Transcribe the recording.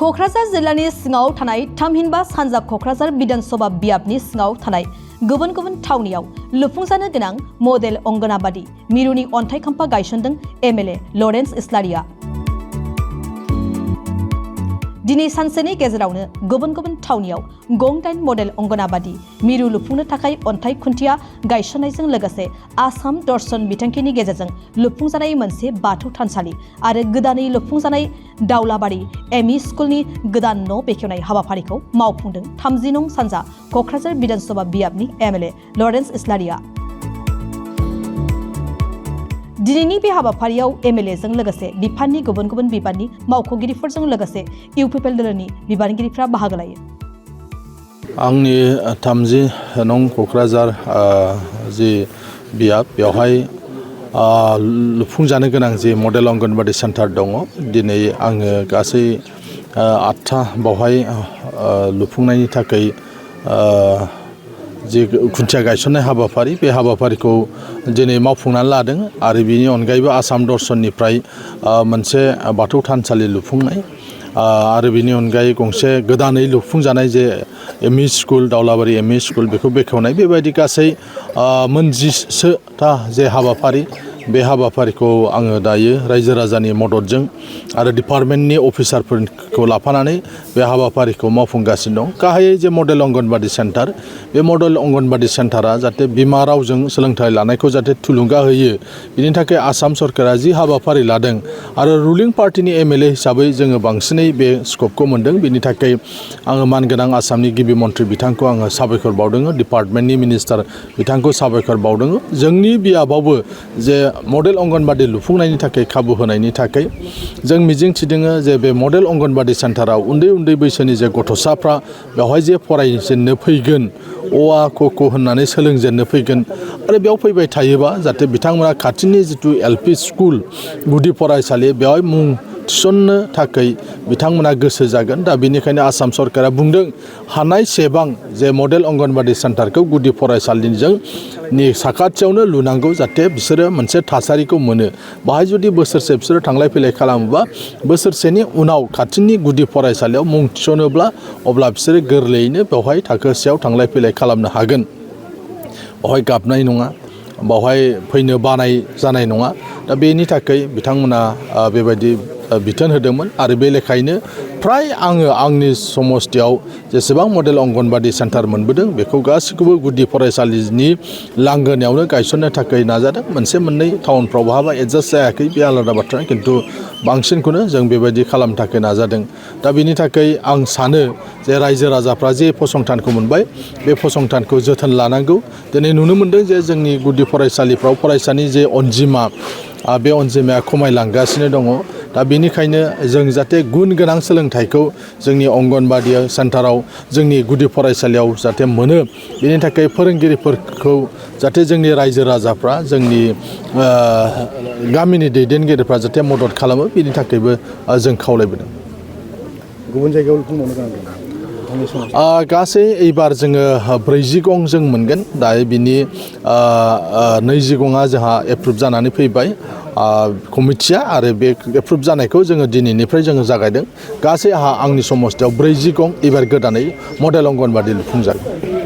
क'क्राझार जिल्लानि सिङाव थानाय थामहिनबा सानजा क'क्राझार बिधानसभा बियाबनि सिङाव थानाय गुबुन गुबुन थावनियाव लुफुंजानो गोनां मडेल अंगनाबादी मिरुनि अन्थाइ खाम्फा गायसनदों एमएलए लरेन्स इस्लारिया। दिनै सानसेनि गेजेरावनो गुबुन गुबुन थावनियाव गं 8 मडेल अंगनाबादी मिरु लुफुंनो थाखाय अन्थाइ खुन्थिया गायसननायजों लोगोसे आसाम दर्शन बिथांखिनि गेजेरजों लुफुंजानाय मोनसे बाथौ थानसालि आरो गोदानै लुफुंजानाय दाउलाबारि एमइ स्कुलनि गोदान न' बेखेवनाय हाबाफारिखौ मावफुंदों 30 नं सानजा क'क्राझार बिधानसभा बियाबनि एमएलए लरेन्स इस्लारिया। दिनैनि बे हाबाफारियाव एमएलएजों लोगोसे बिफाननि गुबुन गुबुन बिबाननि मावख'गिरिफोरजों लोगोसे इउपिपिएल दोलोनि बिबानगिरिफ्रा बाहागो लायो। आंनि 30 नं क'क्राझार जि बियाब बेवहाय लुफुंजानो गोनां जि मडेल अंगनबादी सेन्टार दङ। दिनै आङो गासै 8था बावहाय लुफुंनायनि थाखाय जि खुन्थिया गायसननाय हाबाफारि बे हाबाफारिखौ दिनै मावफुंनानै लादों आरो बेनि अनगायैबो आसाम दर्शननिफ्राय मोनसे बाथौ थानसालि लुफुंनाय आरो बेनि अनगायै गंसे गोदानै लुफुंजानाय जे एमइ स्कुल दाउलाबारि एमइ स्कुल बेखौ बेखेवनाय बेबायदि गासै मोन 10था जे हाबाफारि बे हाबाफारिखौ आङो दायो रायजो राजानि मददजों आरो डिपार्टमेन्टनि अफिसारफोरखौ लाफानानै बे हाबाफारिखौ मावफुंगासिनो दं। गाहायै जे मडेल अंगनबादी सेन्टार बे मडेल अंगनबादी सेन्टारा जाहाथे बिमा रावजों सोलोंथाइ लानायखौ जाहाथे थुलुंगा होयो बिनि थाखाय आसाम सरकारा जि हाबाफारि लादों आरो रुलिं पार्टिनि एमएलए हिसाबै जोङो बांसिनै बे स्कपखौ मोन्दों। बिनि थाखाय आङो मानगोनां आसामनि गिबि मन्थ्रि बिथांखौ आङो साबायखर बावदों, डिपार्टमेन्टनि मिनिस्टार बिथांखौ साबायखर बावदों। जोंनि बियाबावबो जे मडेल अंगनबादी लुफुंनायनि थाखाय खाबु होनायनि थाखाय जों मिजिंथिदों जे बे मडेल अंगनबादी सेन्टाराव उन्दै उन्दै बैसोनि जे गथ'साफ्रा बेवहाय जे फरायजेननो फैगोन अ आ क ख होननानै सोलोंजेननो फैगोन आरो बेयाव फैबाय थायोबा जाहाथे बिथांमोना खाथिनि जिथु एलपि स्कुल गुदि फरायसालि बेवहाय मुं थिसननो थाखाय बिथांमोना गोसो जागोन। दा बेनिखायनो आसाम सरकारा बुंदों हानायसेबां जे मडेल अंगनबादी सेन्टारखौ गुदि फरायसालिजों साखाथियावनो लुनांगौ जाहाथे बिसोरो मोनसे थासारिखौ मोनो। बाहाय जुदि बोसोरसे बिसोरो थांलाय फैलाय खालामोबा बोसोरसेनि उनाव खाथिनि गुदि फरायसालियाव मुं थिसनोब्ला अब्ला बिसोरो गोरलैयैनो बेवहाय थाखोसेयाव थांलाय फैलाय खालामनो हागोन। बेवहाय गाबनाय नङा, बेवहाय फैनो बानाय जानाय नङा। दा बेनि थाखाय बिथांमोना बेबायदि बिथोन होदोंमोन आरो बे लेखायैनो फ्राय आङो आंनि समस्थियाव जेसेबां मडेल अंगनबादी सेन्टार मोनबोदों बेखौ गासैखौबो गुदि फरायसालिनि लांगोनायावनो गायसननो थाखाय नाजादों। मोनसे मोननै टाउनफ्राव बहाबा एडजास्ट जायाखै बे आलादा बाथ्रा, खिन्थु बांसिनखौनो जों बेबायदि खालामनो थाखाय नाजादों। दा बेनि थाखाय आं सानो जे रायजो राजाफ्रा जे फसंथानखौ मोनबाय बे फसंथानखौ जोथोन लानांगौ। दिनै नुनो मोनदों जे जोंनि गुदि फरायसालिफ्राव फरायसानि जे अनजिमा बे अनजिमाया खमायलांगासिनो दङ। दा बेनिखायनो जों जाहाथे गुन गोनां सोलोंथाइखौ जोंनि अंगनबादी सेन्टाराव जोंनि गुदि फरायसालियाव जाहाथे मोनो बेनि थाखाय फोरोंगिरिफोरखौ जाहाथे जोंनि रायजो राजाफ्रा जोंनि गामिनि दैदेनगिरिफ्रा जाहाथे मदद खालामो बेनि थाखायबो जों खावलायबोदों। गुबुन जायगायाव लुफुंबावनो गोनां दं। गासै एबार जोङो 40 गं जों मोनगोन। दायो बिनि 20 गङा जोंहा एप्रुभ जानानै फैबाय कमिटिया आरो बे एप्रुभ जानायखौ जोङो दिनैनिफ्राय जोङो जागायदों। गासै आंनि समस्थियाव 40 गं एबार गोदानै मडेल अंगनबादी लुफुंजागोन।